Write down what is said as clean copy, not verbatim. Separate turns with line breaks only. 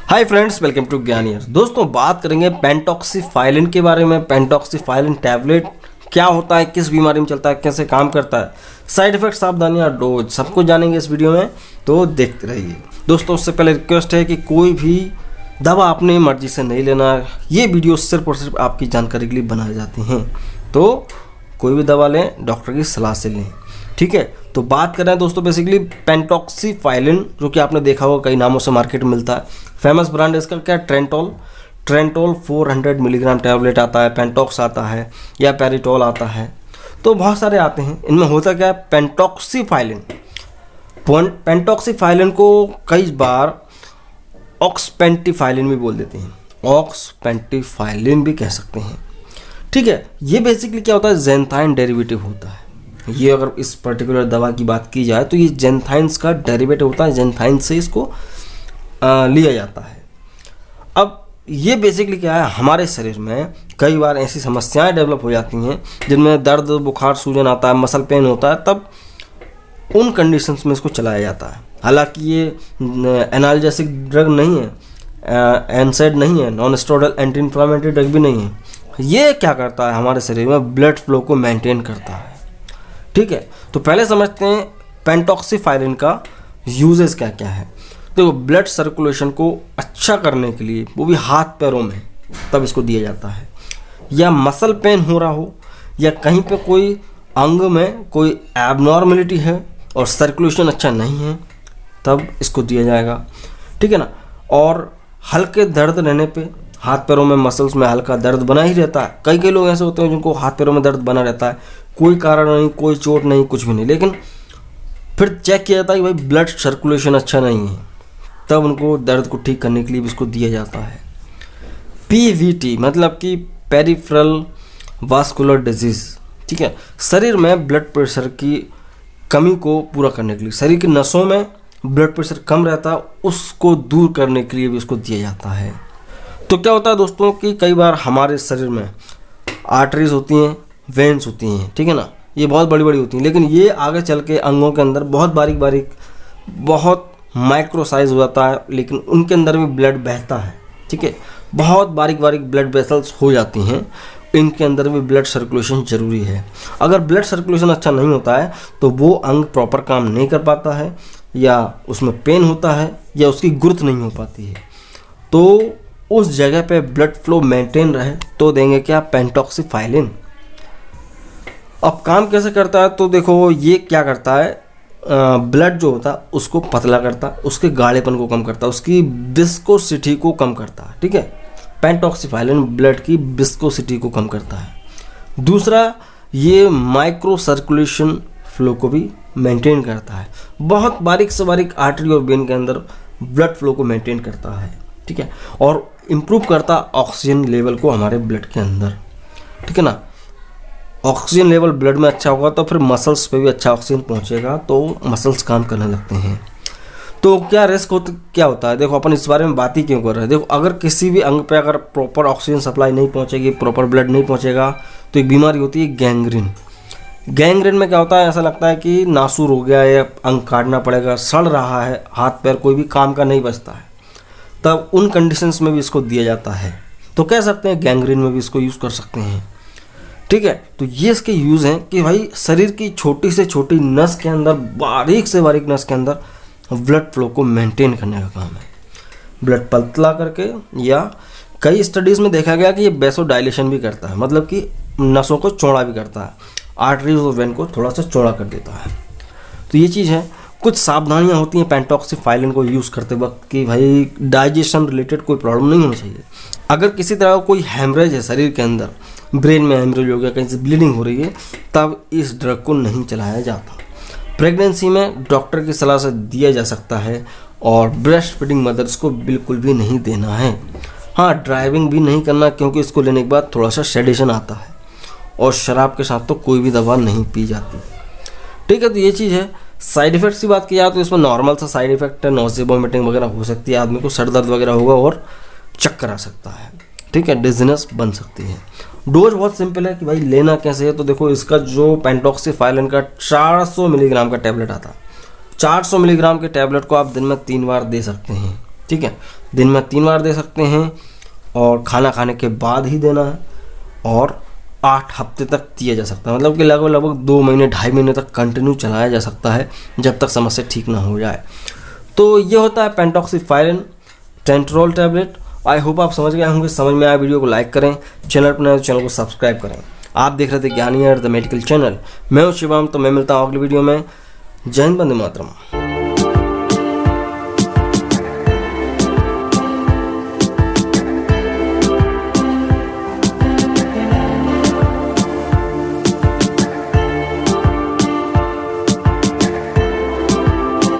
Hi friends, welcome to ज्ञानियर। दोस्तों, बात करेंगे पेंटॉक्सिफाइलिन के बारे में। पेंटॉक्सिफाइलिन टैबलेट क्या होता है, किस बीमारी में चलता है, कैसे काम करता है, साइड इफेक्ट, सावधानियां, डोज, सब कुछ जानेंगे इस वीडियो में, तो देखते रहिए। दोस्तों, उससे पहले रिक्वेस्ट है कि कोई भी दवा अपनी मर्जी से नहीं लेना। ये वीडियो सिर्फ और सिर्फ आपकी जानकारी के लिए बनाए जाते हैं, तो कोई भी दवा लें डॉक्टर की सलाह से लें, ठीक है। तो बात कर रहे हैं दोस्तों बेसिकली पेंटॉक्सिफाइलिन, जो कि आपने देखा होगा कई नामों से मार्केट में मिलता है। फेमस ब्रांड इसका क्या, ट्रेंटोल 400 मिलीग्राम टैबलेट आता है, पेंटॉक्स आता है या पेरिटोल आता है, तो बहुत सारे आते हैं। इनमें होता क्या है, पेंटॉक्सिफाइलिन को कई बार ऑक्सपेंटिफाइलिन भी बोल देते हैं, ऑक्सपेंटिफाइलिन भी कह सकते हैं, ठीक है। ये बेसिकली क्या होता है, ज़ेंथाइन डेरिवेटिव होता है। ये अगर इस पर्टिकुलर दवा की बात की जाए तो ये ज़ेंथाइन्स का डेरिवेटिव होता है, ज़ेंथाइन से इसको लिया जाता है। अब ये बेसिकली क्या है, हमारे शरीर में कई बार ऐसी समस्याएं डेवलप हो जाती हैं जिनमें दर्द, बुखार, सूजन आता है, मसल पेन होता है, तब उन कंडीशंस में इसको चलाया जाता है। हालांकि ये एनाल्जेसिक ड्रग नहीं है, एनसेड नहीं है, non steroidal anti inflammatory drug भी नहीं है। ये क्या करता है, हमारे शरीर में ब्लड फ्लो को मेंटेन करता है, ठीक है। तो पहले समझते हैं पेंटॉक्सिफाइलिन का यूजेस क्या क्या है। देखो, ब्लड सर्कुलेशन को अच्छा करने के लिए, वो भी हाथ पैरों में, तब इसको दिया जाता है। या मसल पेन हो रहा हो, या कहीं पे कोई अंग में कोई एबनॉर्मलिटी है और सर्कुलेशन अच्छा नहीं है, तब इसको दिया जाएगा, ठीक है ना। और हल्के दर्द रहने पे, हाथ पैरों में मसल्स में हल्का दर्द बना ही रहता है। कई लोग ऐसे होते हैं जिनको हाथ पैरों में दर्द बना रहता है, कोई कारण नहीं, कोई चोट नहीं, कुछ भी नहीं, लेकिन फिर चेक किया जाता है कि भाई ब्लड सर्कुलेशन अच्छा नहीं है, तब उनको दर्द को ठीक करने के लिए भी इसको दिया जाता है। PVT मतलब कि पेरिफेरल वास्कुलर डिजीज, ठीक है। शरीर में ब्लड प्रेशर की कमी को पूरा करने के लिए, शरीर की नसों में ब्लड प्रेशर कम रहता है, उसको दूर करने के लिए भी इसको दिया जाता है। तो क्या होता है दोस्तों कि कई बार हमारे शरीर में आर्टरीज होती हैं, वेन्स होती हैं, ठीक है ना, ये बहुत बड़ी बड़ी होती हैं, लेकिन ये आगे चल के अंगों के अंदर बहुत बारीक बारीक, बहुत माइक्रो साइज हो जाता है, लेकिन उनके अंदर भी ब्लड बहता है, ठीक है। बहुत बारीक बारीक ब्लड वेसल्स हो जाती हैं, इनके अंदर भी ब्लड सर्कुलेशन जरूरी है। अगर ब्लड सर्कुलेशन अच्छा नहीं होता है तो वो अंग प्रॉपर काम नहीं कर पाता है, या उसमें पेन होता है, या उसकी ग्रोथ नहीं हो पाती है। तो उस जगह पे ब्लड फ्लो मेंटेन रहे तो देंगे क्या, पेंटॉक्सिफाइलिन। अब काम कैसे करता है, तो देखो ये क्या करता है, ब्लड जो होता है उसको पतला करता है, उसके गाढ़ेपन को कम करता है, उसकी विस्कोसिटी को कम करता है, ठीक है। पेंटॉक्सिफाइलिन ब्लड की विस्कोसिटी को कम करता है। दूसरा, ये माइक्रो सर्कुलेशन फ्लो को भी मेंटेन करता है, बहुत बारीक से बारीक आर्टरी और वेन के अंदर ब्लड फ्लो को मेंटेन करता है, ठीक है। और इम्प्रूव करता ऑक्सीजन लेवल को हमारे ब्लड के अंदर, ठीक है ना। ऑक्सीजन लेवल ब्लड में अच्छा होगा तो फिर मसल्स पे भी अच्छा ऑक्सीजन पहुंचेगा, तो मसल्स काम करने लगते हैं। तो क्या रिस्क क्या होता है, देखो अपन इस बारे में बात ही क्यों कर रहे हैं। देखो, अगर किसी भी अंग पे अगर प्रॉपर ऑक्सीजन सप्लाई नहीं पहुंचेगी, प्रॉपर ब्लड नहीं पहुंचेगा, तो एक बीमारी होती है गैंग्रीन। गैंग्रीन में क्या होता है, ऐसा लगता है कि नासूर हो गया है, अंग काटना पड़ेगा, सड़ रहा है, हाथ पैर कोई भी काम का नहीं बचता है, तब उन कंडीशंस में भी इसको दिया जाता है। तो कह सकते हैं गैंग्रीन में भी इसको यूज़ कर सकते हैं, ठीक है। तो ये इसके यूज़ हैं कि भाई शरीर की छोटी से छोटी नस के अंदर, बारीक से बारीक नस के अंदर ब्लड फ्लो को मेंटेन करने का काम है, ब्लड पतला करके। या कई स्टडीज़ में देखा गया कि ये वेसोडाइलेशन भी करता है, मतलब कि नसों को चौड़ा भी करता है, आर्टरीज और वेन को थोड़ा सा चौड़ा कर देता है। तो ये चीज़ है। कुछ सावधानियां होती हैं पेंटॉक्सिफाइलिन को यूज़ करते वक्त कि भाई डाइजेशन रिलेटेड कोई प्रॉब्लम नहीं होनी चाहिए। अगर किसी तरह का कोई हेमरेज है शरीर के अंदर, ब्रेन में हेमरेज हो गया, कहीं से ब्लीडिंग हो रही है, तब इस ड्रग को नहीं चलाया जाता। प्रेगनेंसी में डॉक्टर की सलाह से दिया जा सकता है, और ब्रेस्ट फीडिंग मदर्स को बिल्कुल भी नहीं देना है। हाँ, ड्राइविंग भी नहीं करना, क्योंकि इसको लेने के बाद थोड़ा सा सेडेशन आता है, और शराब के साथ तो कोई भी दवा नहीं पी जाती, ठीक है। तो ये चीज़ है। साइड इफेक्ट्स की बात की जाए तो इसमें नॉर्मल सा साइड इफेक्ट है, नोज़िया, वॉमिटिंग वगैरह हो सकती है, आदमी को सर दर्द वगैरह होगा और चक्कर आ सकता है, ठीक है, डिजीनेस बन सकती है। डोज बहुत सिंपल है कि भाई लेना कैसे है, तो देखो इसका जो पेंटॉक्सिफाइलिन का 400 मिलीग्राम का टैबलेट आता है, 400 मिलीग्राम के टैबलेट को आप दिन में 3 बार दे सकते हैं, ठीक है, दिन में 3 बार दे सकते हैं और खाना खाने के बाद ही देना है, और 8 हफ्ते तक दिया जा सकता है। मतलब कि लगभग 2 महीने 2.5 महीने तक कंटिन्यू चलाया जा सकता है जब तक समस्या ठीक ना हो जाए। तो ये होता है पेंटॉक्सीफाइलिन टेंटरोल टैबलेट। आई होप आप समझ गए होंगे, समझ में आया। वीडियो को लाइक करें, चैनल पर नए तो चैनल को सब्सक्राइब करें। आप देख रहे थे ज्ञानी अर्थ द मेडिकल चैनल। मैं हूं शिवम, तो मैं मिलता हूं अगली वीडियो में। जय हिंद, वंदे मातरम।